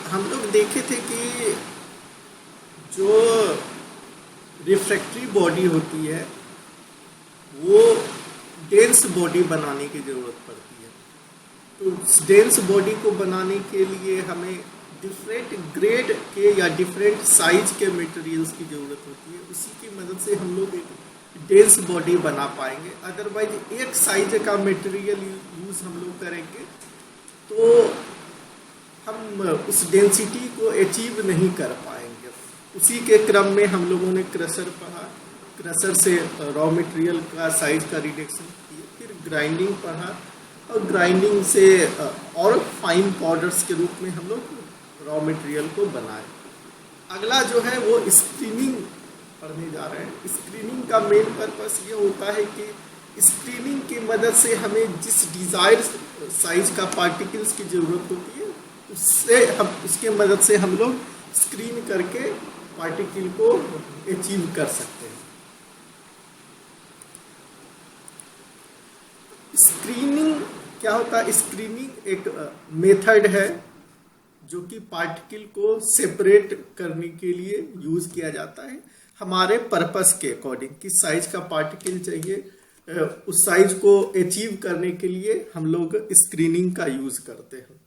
हम लोग देखे थे कि जो रिफ्रैक्टरी बॉडी होती है वो डेंस बॉडी बनाने की ज़रूरत पड़ती है। तो डेंस बॉडी को बनाने के लिए हमें डिफरेंट ग्रेड के या डिफरेंट साइज के मटेरियल्स की ज़रूरत होती है। उसी की मदद से हम लोग एक डेंस बॉडी बना पाएंगे। अदरवाइज एक साइज का मटेरियल यूज़ हम लोग करेंगे तो हम उस डेंसिटी को अचीव नहीं कर पाएंगे। उसी के क्रम में हम लोगों ने क्रशर पढ़ा, क्रशर से रॉ मटेरियल का साइज का रिडक्शन किया, फिर ग्राइंडिंग पढ़ा और ग्राइंडिंग से और फाइन पाउडर्स के रूप में हम लोग रॉ मटेरियल को बनाए। अगला जो है वो स्क्रीनिंग पढ़ने जा रहे हैं। स्क्रीनिंग का मेन पर्पस ये होता है कि स्क्रीनिंग की मदद से हमें जिस डिज़ायर्ड साइज का पार्टिकल्स की ज़रूरत होती है उसके मदद से हम लोग स्क्रीन करके पार्टिकल को अचीव कर सकते हैं। स्क्रीनिंग क्या होता है? स्क्रीनिंग एक मेथड है जो कि पार्टिकल को सेपरेट करने के लिए यूज़ किया जाता है हमारे पर्पस के अकॉर्डिंग। किस साइज का पार्टिकल चाहिए उस साइज को अचीव करने के लिए हम लोग स्क्रीनिंग का यूज़ करते हैं।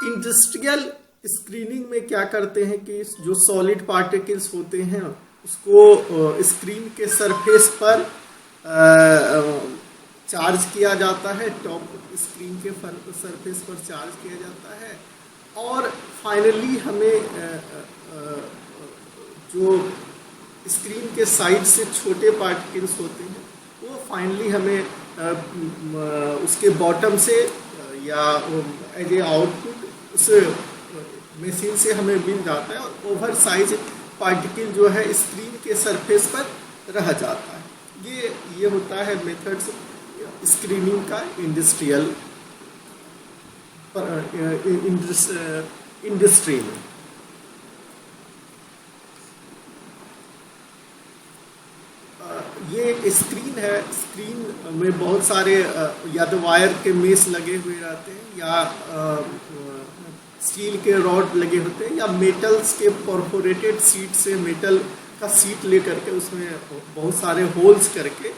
इंडस्ट्रियल स्क्रीनिंग में क्या करते हैं कि जो सॉलिड पार्टिकल्स होते हैं उसको स्क्रीन के सरफेस पर चार्ज किया जाता है, टॉप स्क्रीन के सरफेस पर चार्ज किया जाता है और फाइनली हमें जो स्क्रीन के साइड से छोटे पार्टिकल्स होते हैं वो फाइनली हमें उसके बॉटम से या एज ए आउटपुट उस मशीन से हमें मिल जाता है और ओवर साइज पार्टिकल जो है स्क्रीन के सरफेस पर रह जाता है। ये होता है मेथड्स स्क्रीनिंग का इंडस्ट्री में। ये एक स्क्रीन है। स्क्रीन में बहुत सारे या तो वायर के मेश लगे हुए रहते हैं या स्टील के रॉड लगे होते हैं या मेटल्स के परफोरेटेड सीट से मेटल का सीट ले करके उसमें बहुत सारे होल्स करके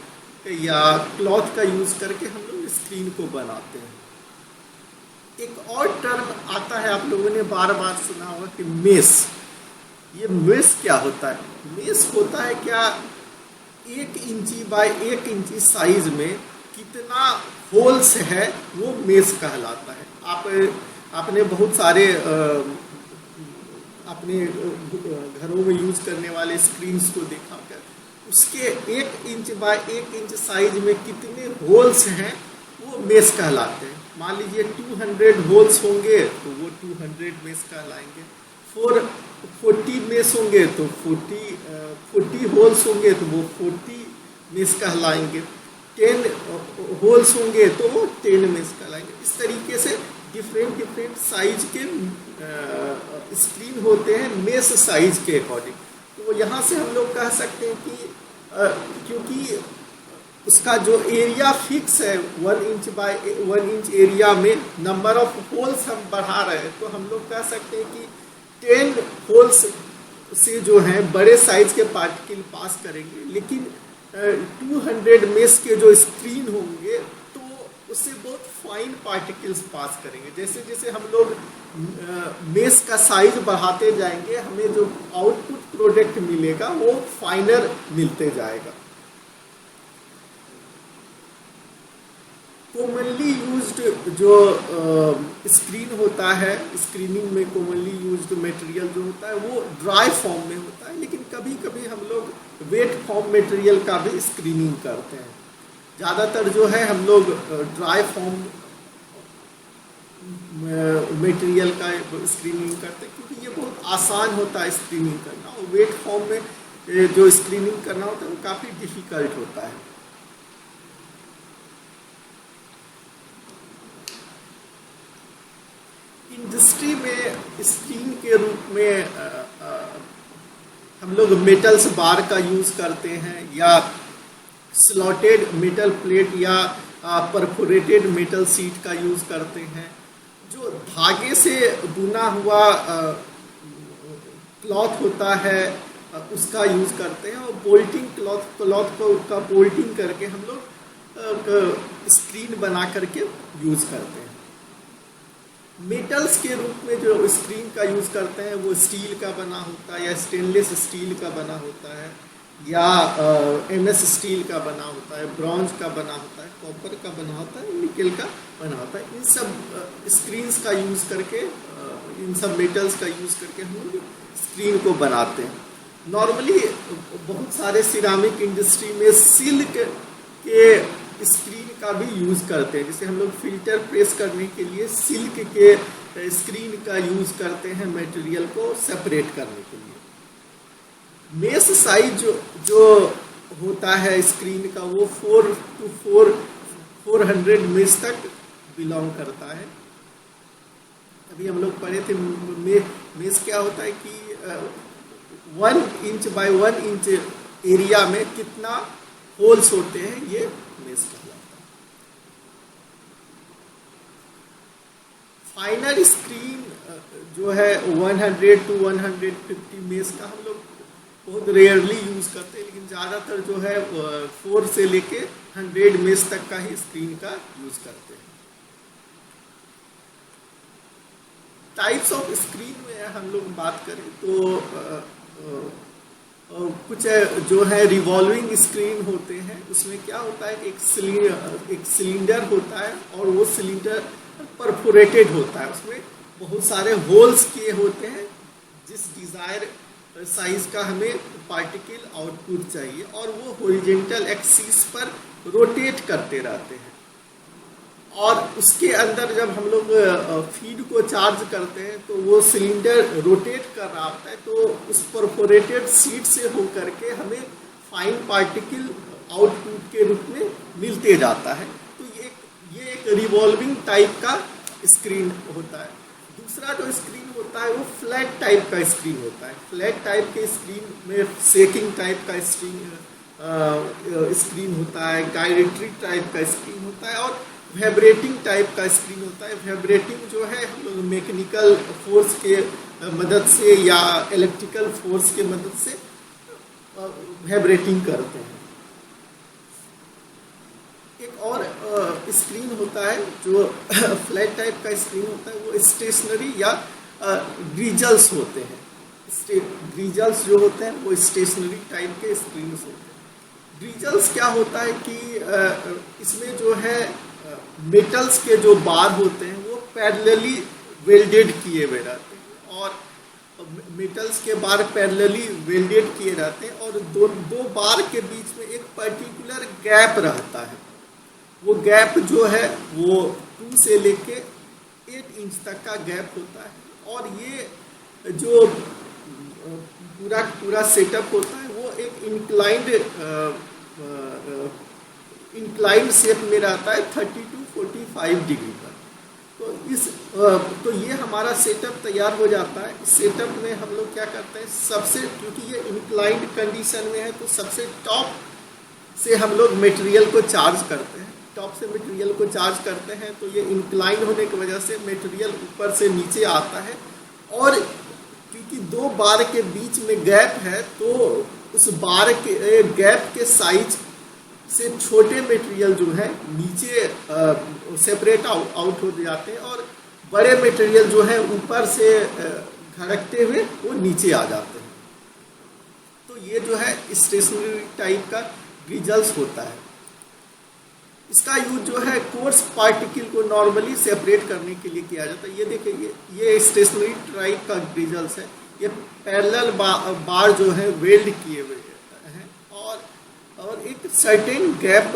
या क्लॉथ का यूज़ करके हम लोग स्क्रीन को बनाते हैं। एक और टर्म आता है, आप लोगों ने बार बार सुना होगा कि मेश। ये मेश क्या होता है? मेश होता है क्या 1 इंची बाय 1 इंची साइज में कितना होल्स है वो मेश कहलाता है। आपने बहुत सारे अपने घरों में यूज करने वाले स्क्रीन्स को देखा कर, उसके 1 इंच बाय 1 इंच साइज में कितने होल्स हैं वो मेश कहलाते हैं। मान लीजिए 200 होल्स होंगे तो वो 200 मेश कहलाएंगे। 40 मेश होंगे तो 40 होल्स होंगे तो वो 40 मेश कहलाएंगे। 10 होल्स होंगे तो वो 10 मेश कहलाएंगे। इस तरीके से डिफरेंट साइज के स्क्रीन होते हैं मेश साइज के अकॉर्डिंग। तो यहाँ से हम लोग कह सकते हैं कि क्योंकि उसका जो एरिया फिक्स है 1 इंच बाय 1 इंच एरिया में नंबर ऑफ होल्स हम बढ़ा रहे हैं तो हम लोग कह सकते हैं कि 10 होल्स से जो है बड़े साइज के पार्टिकल पास करेंगे, लेकिन 200 मेश के जो स्क्रीन होंगे तो उससे बहुत फाइन पार्टिकल्स पास करेंगे। जैसे जैसे हम लोग मेश का साइज बढ़ाते जाएंगे हमें जो आउटपुट प्रोडक्ट मिलेगा वो फाइनर मिलते जाएगा। कॉमनली यूज्ड जो स्क्रीन होता है, स्क्रीनिंग में कॉमनली यूज्ड मटेरियल जो होता है वो ड्राई फॉर्म में होता है, लेकिन कभी कभी हम लोग वेट फॉर्म मटेरियल का भी स्क्रीनिंग करते हैं। ज़्यादातर जो है हम लोग ड्राई फॉर्म मटेरियल का स्क्रीनिंग करते हैं क्योंकि ये बहुत आसान होता है स्क्रीनिंग करना, और वेट फॉर्म में जो स्क्रीनिंग करना होता है वो काफ़ी डिफ़िकल्ट होता है। इंडस्ट्री में स्क्रीन के रूप में हम लोग मेटल्स बार का यूज़ करते हैं या स्लॉटेड मेटल प्लेट या परफोरेटेड मेटल सीट का यूज़ करते हैं जो धागे से बुना हुआ क्लॉथ होता है उसका यूज़ करते हैं, और बोल्टिंग क्लॉथ को का बोल्टिंग करके हम लोग स्क्रीन बना करके यूज़ करते हैं। मेटल्स के रूप में जो स्क्रीन का यूज़ करते हैं वो स्टील का बना होता है, या स्टेनलेस स्टील का बना होता है, या एमएस स्टील का बना होता है, ब्रॉन्ज का बना होता है, कॉपर का बना होता है, निकल का बना होता है। इन सब स्क्रीन्स का यूज़ करके, इन सब मेटल्स का यूज़ करके हम लोग स्क्रीन को बनाते हैं। नॉर्मली बहुत सारे सिरामिक इंडस्ट्री में सिल्क के स्क्रीन का भी यूज़ करते हैं। जैसे हम लोग फिल्टर प्रेस करने के लिए सिल्क के स्क्रीन का यूज़ करते हैं मटेरियल को सेपरेट करने के लिए। मेश साइज जो होता है स्क्रीन का वो 400 मेश तक बिलोंग करता है। अभी हम लोग पढ़े थे मेश क्या होता है कि 1 इंच बाय 1 इंच एरिया में कितना होल्स होते हैं, ये मेश कहलाता है। फाइनल स्क्रीन जो है 100 to 150 मेश का हम लोग बहुत रेयरली यूज़ करते हैं, लेकिन ज़्यादातर जो है 4 से लेके 100 मेश तक का ही स्क्रीन का यूज़ करते हैं। टाइप्स ऑफ स्क्रीन में हम लोग बात करें तो कुछ जो है रिवॉल्विंग स्क्रीन होते हैं। उसमें क्या होता है, एक सिलेंडर होता है और वो सिलेंडर परफोरेटेड होता है, उसमें बहुत सारे होल्स किए होते हैं जिस डिज़ायर साइज का हमें पार्टिकल आउटपुट चाहिए, और वो हॉरिजॉन्टल एक्सिस पर रोटेट करते रहते हैं। और उसके अंदर जब हम लोग फीड को चार्ज करते हैं तो वो सिलेंडर रोटेट कर रहा होता है, तो उस परफोरेटेड शीट से होकर के हमें फाइन पार्टिकल आउटपुट के रूप में मिलते जाता है। तो ये एक रिवॉल्विंग टाइप का स्क्रीन होता है। दूसरा जो स्क्रीन होता है वो फ्लैट टाइप का स्क्रीन होता है। फ्लैट टाइप के स्क्रीन में शेकिंग टाइप का स्क्रीन होता है, गायरेटरी टाइप का स्क्रीन होता है, और वाइब्रेटिंग टाइप का स्क्रीन होता है। वाइब्रेटिंग जो है हम लोग मैकेनिकल फोर्स के मदद से या इलेक्ट्रिकल फोर्स के मदद से वाइब्रेटिंग करते हैं। एक और स्क्रीन होता है जो फ्लैट टाइप का स्क्रीन होता है, वो स्टेशनरी या ग्रीजल्स होते हैं। ग्रीजल्स जो होते हैं वो स्टेशनरी टाइप के स्क्रीन होते हैं। ग्रीजल्स क्या होता है कि इसमें जो है मेटल्स के जो बार होते हैं वो पैरेलली वेल्डेड किए हुए रहते हैं, और मेटल्स के बार पैरेलली वेल्डेड किए रहते हैं, और दो बार के बीच में एक पर्टिकुलर गैप रहता है। वो गैप जो है वो 2 से लेके 8 इंच तक का गैप होता है, और ये जो पूरा सेटअप होता है वो एक इंक्लाइंड शेप में रहता है 30 to 45 डिग्री पर। तो ये हमारा सेटअप तैयार हो जाता है। इस सेटअप में हम लोग क्या करते हैं, सबसे क्योंकि ये इंक्लाइंड कंडीशन में है तो सबसे टॉप से हम लोग मटेरियल को चार्ज करते हैं। टॉप से मटेरियल को चार्ज करते हैं तो ये इंक्लाइन होने की वजह से मटेरियल ऊपर से नीचे आता है, और क्योंकि 2 बार के बीच में गैप है तो उस बार के गैप के साइज से छोटे मटेरियल जो है नीचे सेपरेट आउट हो जाते हैं, और बड़े मटेरियल जो है ऊपर से घड़कते हुए वो नीचे आ जाते हैं। तो ये जो है स्टेशनरी टाइप का ग्रीजल्स होता है। इसका यूज जो है कोर्स पार्टिकल को नॉर्मली सेपरेट करने के लिए किया जाता है। ये देखिए, ये स्टेशनरी टाइप का ग्रीजल्स है। ये पैरेलल बार जो है वेल्ड किए हुए हैं, और एक सर्टेन गैप,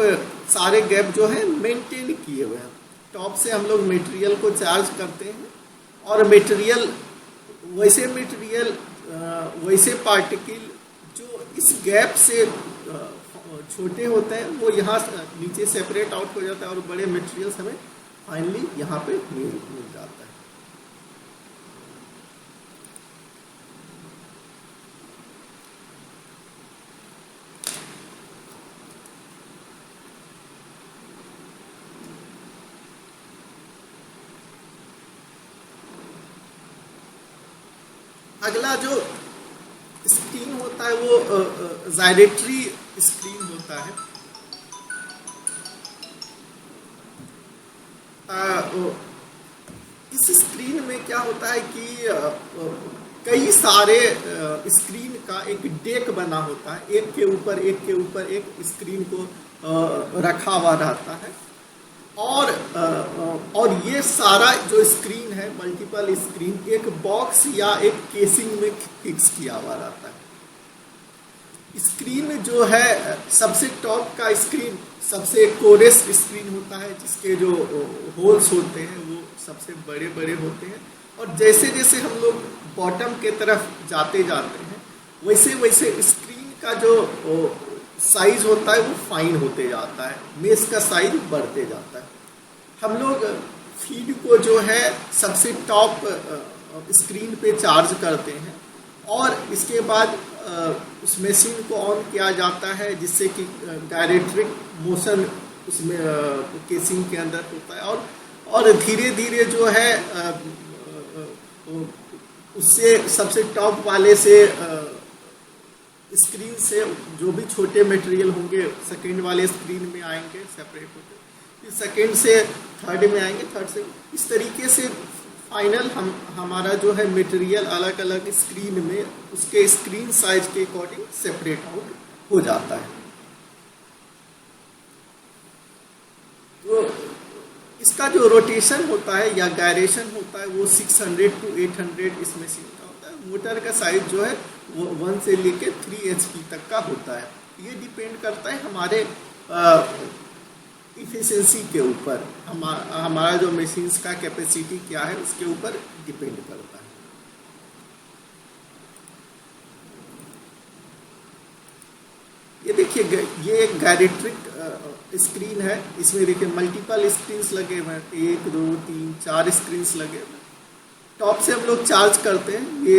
सारे गैप जो है मेंटेन किए हुए हैं। टॉप से हम लोग मटेरियल को चार्ज करते हैं, और मटेरियल वैसे पार्टिकल जो इस गैप से छोटे होते हैं वो यहाँ नीचे सेपरेट आउट हो जाता है, और बड़े मटेरियल्स हमें फाइनली यहाँ पे मिल जाता है। अगला जो स्क्रीन होता है वो जायरेटरी स्क्रीन होता है। इस स्क्रीन में क्या होता है कि कई सारे स्क्रीन का एक डेक बना होता है, एक के ऊपर एक स्क्रीन को रखा हुआ रहता है। और ये सारा जो स्क्रीन है, मल्टीपल स्क्रीन, एक बॉक्स या एक केसिंग में फिक्स किया हुआ रहता है। स्क्रीन जो है सबसे टॉप का स्क्रीन सबसे कोरेस स्क्रीन होता है, जिसके जो होल्स होते हैं वो सबसे बड़े बड़े होते हैं। और जैसे जैसे हम लोग बॉटम के तरफ जाते हैं वैसे वैसे स्क्रीन का जो साइज होता है वो फाइन होते जाता है, मेश का साइज बढ़ते जाता है। हम लोग फीड को जो है सबसे टॉप स्क्रीन पे चार्ज करते हैं और इसके बाद उस मशीन को ऑन किया जाता है, जिससे कि डायरेक्ट्रिक मोशन उसमें केसिंग के अंदर होता है। और धीरे धीरे जो है उससे सबसे टॉप वाले से स्क्रीन से जो भी छोटे मटेरियल होंगे सेकेंड वाले स्क्रीन में आएंगे सेपरेट होकर, फिर सेकेंड से थर्ड में आएंगे, थर्ड से, इस तरीके से फाइनल हमारा जो है मटेरियल अलग अलग स्क्रीन में उसके स्क्रीन साइज के अकॉर्डिंग सेपरेट आउट हो जाता है। तो इसका जो रोटेशन होता है या गायरेशन होता है वो 600 to 800 इस मशीन का होता है। मोटर का साइज जो है वो 1 से लेके 3 HP तक का होता है। ये डिपेंड करता है हमारे इफिशिएंसी के ऊपर, हमारा जो मशीन्स का कैपेसिटी क्या है उसके ऊपर डिपेंड करता है। ये देखिए, ये एक गायरेट्रिक स्क्रीन है। इसमें देखिए मल्टीपल स्क्रीन्स लगे हुए हैं, 1 2 3 4 स्क्रीन्स लगे हुए हैं। टॉप से हम लोग चार्ज करते हैं, ये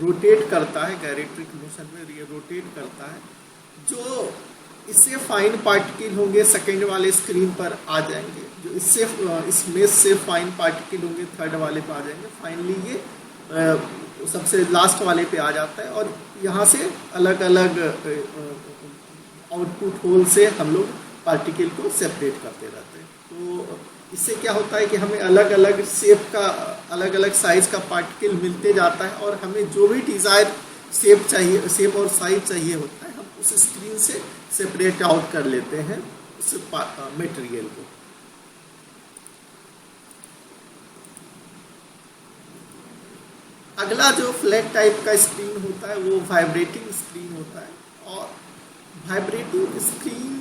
रोटेट करता है, गायरेट्रिक मोशन में ये रोटेट करता है। जो इससे फाइन पार्टिकल होंगे सेकेंड वाले स्क्रीन पर आ जाएंगे, जो इससे इस मेश से फाइन पार्टिकल होंगे थर्ड वाले पर आ जाएंगे। फाइनली ये सबसे लास्ट वाले पे आ जाता है और यहाँ से अलग अलग आउटपुट होल से हम लोग पार्टिकल को सेपरेट करते रहते हैं। तो इससे क्या होता है कि हमें अलग अलग शेप का, अलग अलग साइज का पार्टिकल मिलते जाता है और हमें जो भी डिज़ायर शेप चाहिए, शेप और साइज चाहिए होता है, हम उस स्क्रीन से सेपरेट आउट कर लेते हैं उस मटेरियल को। अगला जो फ्लैट टाइप का स्क्रीन होता है वो वाइब्रेटिंग स्क्रीन होता है। और वाइब्रेटिंग स्क्रीन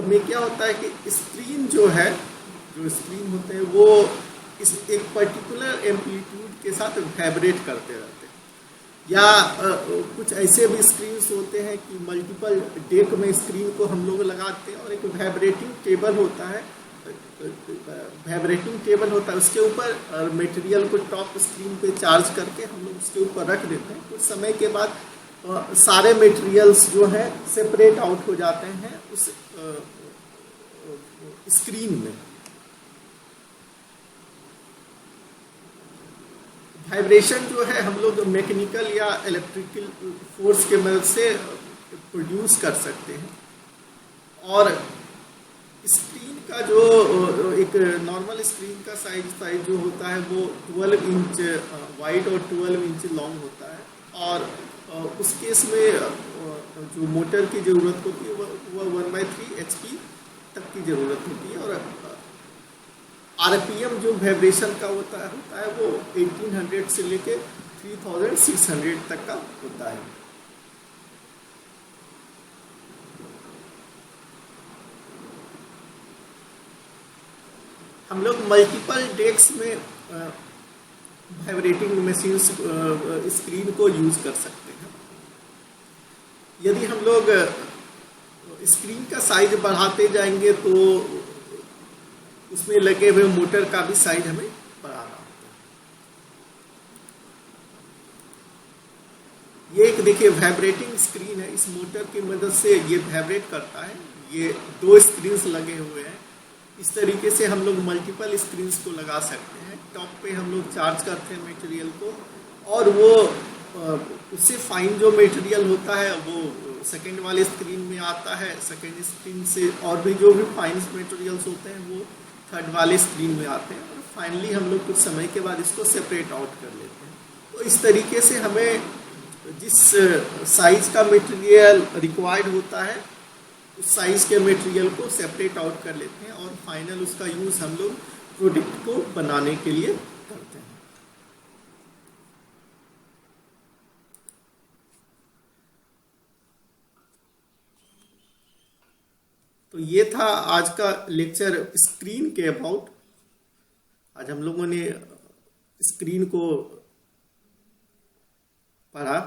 में क्या होता है कि स्क्रीन जो है, जो स्क्रीन होते हैं वो इस एक पर्टिकुलर एम्पलीट्यूड के साथ वाइब्रेट करते रहते हैं। या कुछ ऐसे भी स्क्रीन्स होते हैं कि मल्टीपल डेक में स्क्रीन को हम लोग लगाते हैं और एक वाइब्रेटिंग टेबल होता है, वाइब्रेटिंग टेबल होता है, उसके ऊपर मटेरियल को टॉप स्क्रीन पे चार्ज करके हम लोग उसके ऊपर रख देते हैं। कुछ समय के बाद सारे मटेरियल्स जो हैं सेपरेट आउट हो जाते हैं उस स्क्रीन में। वाइब्रेशन जो है हम लोग मैकेनिकल या इलेक्ट्रिकल फोर्स के मदद से प्रोड्यूस कर सकते हैं। और स्क्रीन का जो एक नॉर्मल स्क्रीन का साइज जो होता है वो 12 इंच वाइड और 12 इंच लॉन्ग होता है। और उस केस में जो मोटर की ज़रूरत होती है वह 1/3 HP तक की ज़रूरत होती है। और RPM जो वाइब्रेशन का होता है वो 1800 से लेके 3600 तक का होता है। हम लोग मल्टीपल डेक्स में वाइब्रेटिंग मशीन्स स्क्रीन को यूज कर सकते हैं। यदि हम लोग स्क्रीन का साइज बढ़ाते जाएंगे तो उसमें लगे हुए मोटर का भी साइज हमें बढ़ाना होता है। ये एक देखिए वाइब्रेटिंग स्क्रीन है, इस मोटर की मदद से ये वाइब्रेट करता है। ये 2 स्क्रीन्स लगे हुए हैं। इस तरीके से हम लोग मल्टीपल स्क्रीन्स को लगा सकते हैं। टॉप पे हम लोग चार्ज करते हैं मटेरियल को और वो उससे फाइन जो मटेरियल होता है वो सेकेंड वाले स्क्रीन में आता है, सेकेंड स्क्रीन से और भी जो भी फाइन मटेरियल्स होते हैं वो थर्ड वाले स्क्रीन में आते हैं, और फाइनली हम लोग कुछ समय के बाद इसको सेपरेट आउट कर लेते हैं। तो इस तरीके से हमें जिस साइज का मटेरियल रिक्वायर्ड होता है उस साइज के मटेरियल को सेपरेट आउट कर लेते हैं और फाइनल उसका यूज़ हम लोग प्रोडक्ट को बनाने के लिए करते हैं। तो ये था आज का लेक्चर स्क्रीन के अबाउट। आज हम लोगों ने स्क्रीन को पढ़ा।